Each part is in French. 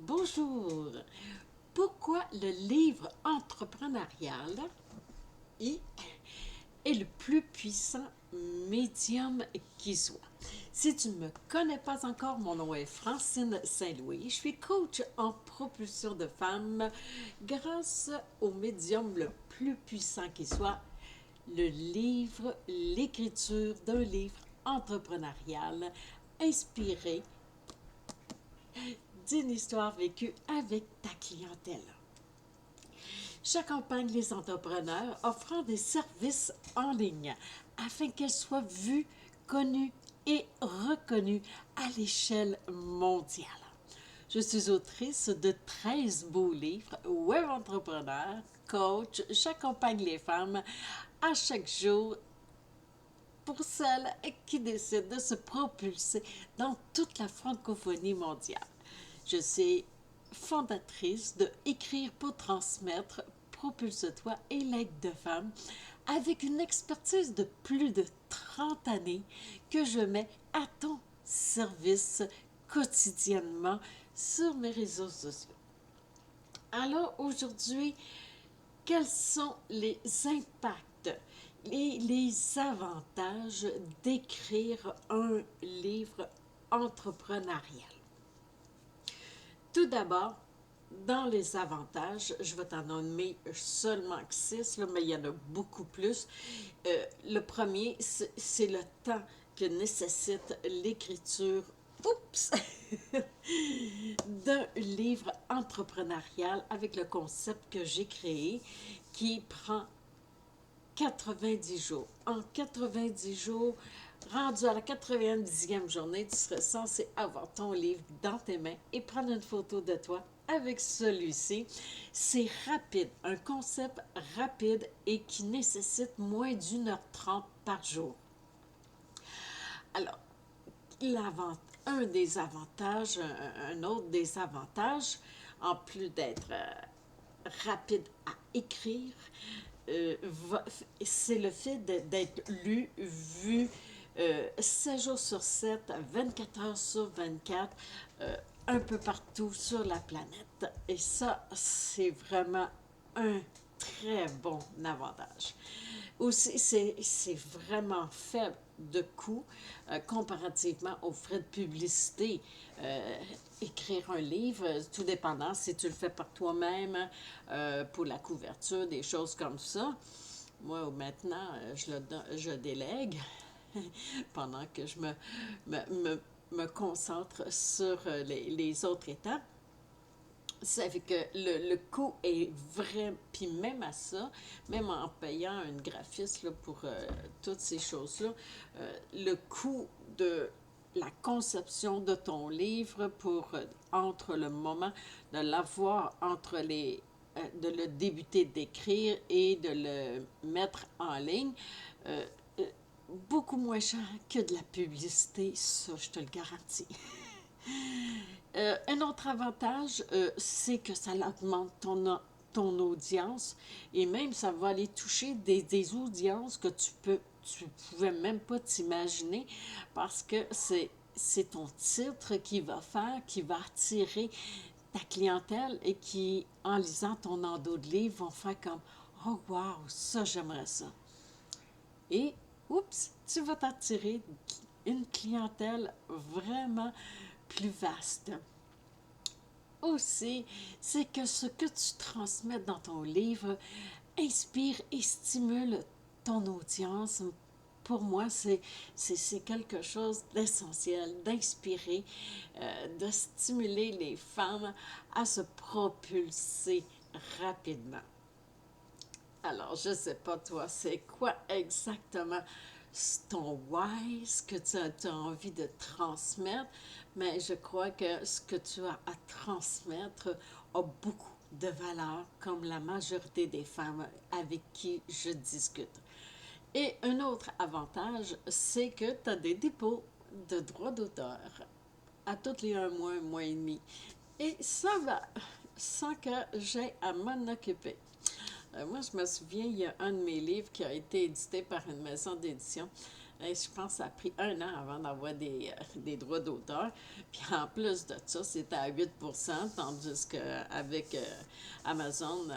Bonjour. Pourquoi le livre entrepreneurial est, est le plus puissant médium qui soit? Si tu ne me connais pas encore, mon nom est Francine Saint-Louis. Je suis coach en propulsion de femmes grâce au médium le plus puissant qui soit, le livre, l'écriture d'un livre entrepreneurial inspiré d'une histoire vécue avec ta clientèle. J'accompagne les entrepreneurs offrant des services en ligne afin qu'elles soient vues, connues et reconnues à l'échelle mondiale. Je suis autrice de 13 beaux livres, web entrepreneur, coach. J'accompagne les femmes à chaque jour pour celles qui décident de se propulser dans toute la francophonie mondiale. Je suis fondatrice de Écrire pour transmettre, Propulse-toi et l'aide de femmes avec une expertise de plus de 30 années que je mets à ton service quotidiennement sur mes réseaux sociaux. Alors aujourd'hui, quels sont les impacts et les avantages d'écrire un livre entrepreneurial? Tout d'abord, dans les avantages, je vais t'en nommer seulement 6, mais il y en a beaucoup plus. Le premier, c'est le temps que nécessite l'écriture oups, d'un livre entrepreneurial avec le concept que j'ai créé qui prend 90 jours. En 90 jours, rendu à la 90e journée, tu serais censé avoir ton livre dans tes mains et prendre une photo de toi avec celui-ci. C'est rapide, un concept rapide et qui nécessite moins d'1h30 par jour. Alors, un des avantages, un autre des avantages, en plus d'être rapide à écrire, c'est le fait d'être lu, vu 7 jours sur 7, 24 heures sur 24, un peu partout sur la planète. Et ça, c'est vraiment un très bon avantage. Aussi, c'est vraiment faible de coût comparativement aux frais de publicité. Écrire un livre, tout dépendant si tu le fais par toi-même pour la couverture, des choses comme ça. Moi, maintenant, je délègue pendant que je me concentre sur les autres étapes. Ça fait que le coût est vrai, puis même à ça, même en payant une graphiste là, pour toutes ces choses-là, le coût de la conception de ton livre pour entre le moment de l'avoir entre de le débuter d'écrire et de le mettre en ligne, euh, euh, beaucoup moins cher que de la publicité, ça je te le garantis. Un autre avantage, c'est que ça augmente ton audience et même ça va aller toucher des audiences que tu pouvais même pas t'imaginer parce que c'est ton titre qui va faire, qui va attirer ta clientèle et qui, en lisant ton endos de livre, vont faire comme oh wow, ça j'aimerais ça. Et oups, tu vas t'attirer une clientèle vraiment plus vaste. Aussi, c'est que ce que tu transmets dans ton livre inspire et stimule ton audience. Pour moi, c'est quelque chose d'essentiel, d'inspirer, de stimuler les femmes à se propulser rapidement. Alors, je ne sais pas toi, c'est quoi exactement ton why, ce que tu as envie de transmettre, mais je crois que ce que tu as à transmettre a beaucoup de valeur, comme la majorité des femmes avec qui je discute. Et un autre avantage, c'est que tu as des dépôts de droits d'auteur à tous les un mois et demi. Et ça va sans que j'aie à m'en occuper. Moi, je me souviens, il y a un de mes livres qui a été édité par une maison d'édition Hey, je pense que ça a pris 1 an avant d'avoir des droits d'auteur. Puis en plus de ça, c'était à 8%, tandis qu'avec Amazon,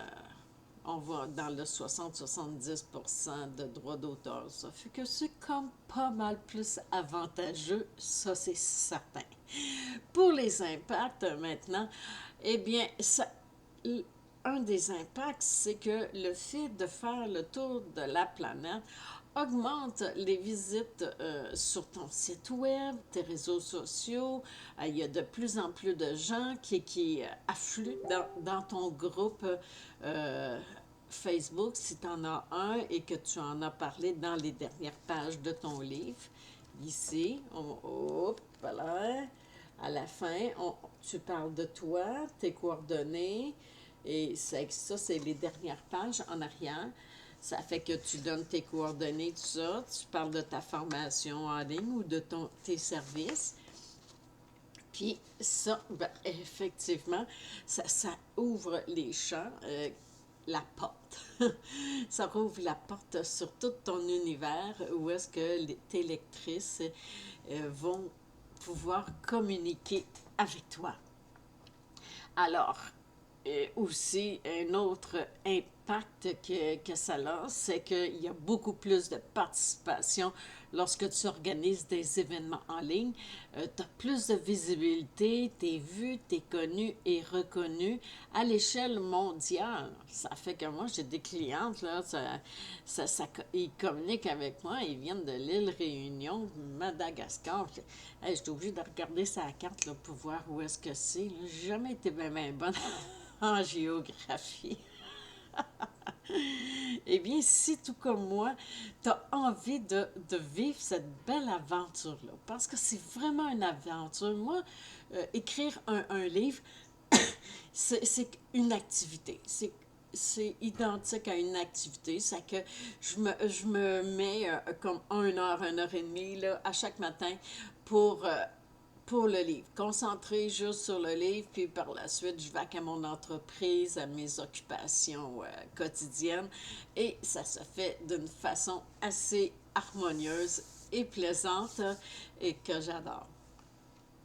on va dans le 60-70% de droits d'auteur. Ça fait que c'est comme pas mal plus avantageux, ça c'est certain. Pour les impacts maintenant, eh bien, un des impacts, c'est que le fait de faire le tour de la planète augmente les visites sur ton site web, tes réseaux sociaux. Il y a de plus en plus de gens qui affluent dans ton groupe euh, Facebook, si tu en as un et que tu en as parlé dans les dernières pages de ton livre. Ici, hop, voilà, à la fin, tu parles de toi, tes coordonnées, et ça, c'est les dernières pages en arrière. Ça fait que tu donnes tes coordonnées, tout ça, tu parles de ta formation en ligne ou de tes services. Puis ça, ben, effectivement, ça ouvre les champs, la porte. Ça rouvre la porte sur tout ton univers où est-ce que tes lectrices vont pouvoir communiquer avec toi. Alors, aussi, un autre impact que ça a, c'est qu'il y a beaucoup plus de participation lorsque tu organises des événements en ligne. Tu as plus de visibilité, tu es vu, tu es connu et reconnu à l'échelle mondiale. Ça fait que moi, j'ai des clientes, là, ils communiquent avec moi, ils viennent de l'île Réunion, Madagascar. Hey, je suis obligée de regarder sa carte là, pour voir où est-ce que c'est. J'ai jamais été bien bonne en géographie. Eh bien, si tout comme moi, tu as envie de vivre cette belle aventure-là, parce que c'est vraiment une aventure. Moi, écrire un livre, c'est une activité. C'est identique à une activité. C'est que je me mets comme 1 heure et demie là, à chaque matin pour, euh, pour le livre. Concentré juste sur le livre, puis par la suite, je vaque à mon entreprise, à mes occupations quotidiennes. Et ça se fait d'une façon assez harmonieuse et plaisante et que j'adore.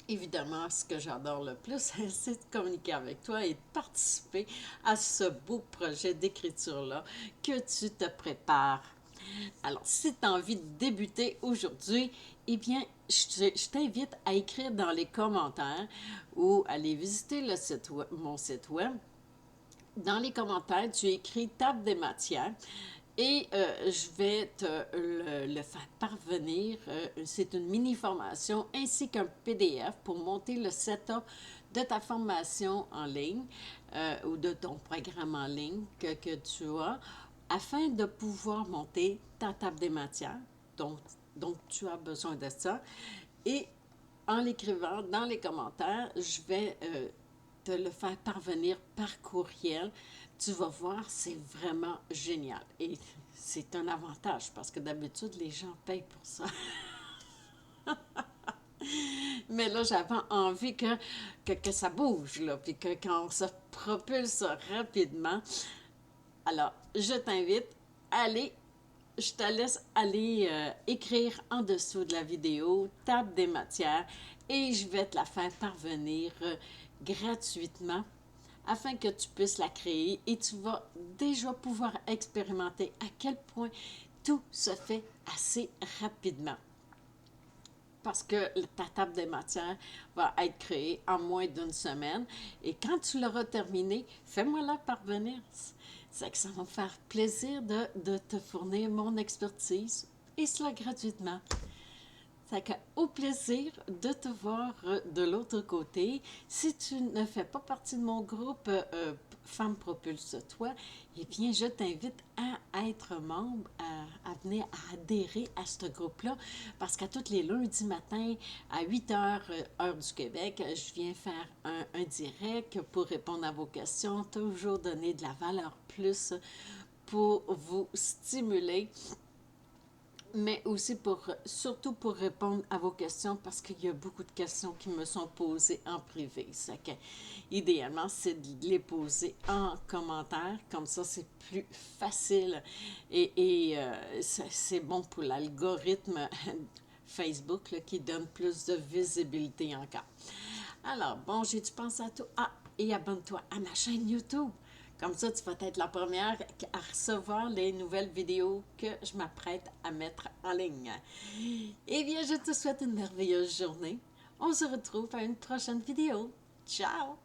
Évidemment, ce que j'adore le plus, c'est de communiquer avec toi et de participer à ce beau projet d'écriture-là que tu te prépares. Alors, si tu as envie de débuter aujourd'hui, eh bien, je t'invite à écrire dans les commentaires ou aller visiter mon site web. Dans les commentaires, tu écris table des matières et je vais te le faire parvenir. C'est une mini-formation ainsi qu'un PDF pour monter le setup de ta formation en ligne ou de ton programme en ligne que tu as afin de pouvoir monter ta table des matières. Donc tu as besoin de ça. Et en l'écrivant dans les commentaires, je vais te le faire parvenir par courriel. Tu vas voir, c'est vraiment génial. Et c'est un avantage parce que d'habitude, les gens payent pour ça. Mais là, j'avais envie que ça bouge, là, puis qu'on se propulse rapidement. Alors, je t'invite à aller, je te laisse aller écrire en dessous de la vidéo, table des matières, et je vais te la faire parvenir gratuitement afin que tu puisses la créer et tu vas déjà pouvoir expérimenter à quel point tout se fait assez rapidement. Parce que ta table des matières va être créée en moins d'une semaine. Et quand tu l'auras terminée, fais-moi la parvenir. C'est que ça va me faire plaisir de te fournir mon expertise et cela gratuitement. C'est qu'au plaisir de te voir de l'autre côté. Si tu ne fais pas partie de mon groupe Femmes Propulse-toi, eh bien, je t'invite à être membre, à venir à adhérer à ce groupe-là, parce qu'à tous les lundis matins, à 8 heures, heure du Québec, je viens faire un direct pour répondre à vos questions, toujours donner de la valeur plus pour vous stimuler mais aussi surtout pour répondre à vos questions parce qu'il y a beaucoup de questions qui me sont posées en privé. C'est que, idéalement, c'est de les poser en commentaire, comme ça c'est plus facile c'est bon pour l'algorithme Facebook là, qui donne plus de visibilité encore. Alors, bon, j'ai-tu pensé à tout? Ah, et abonne-toi à ma chaîne YouTube. Comme ça, tu vas être la première à recevoir les nouvelles vidéos que je m'apprête à mettre en ligne. Eh bien, je te souhaite une merveilleuse journée. On se retrouve à une prochaine vidéo. Ciao!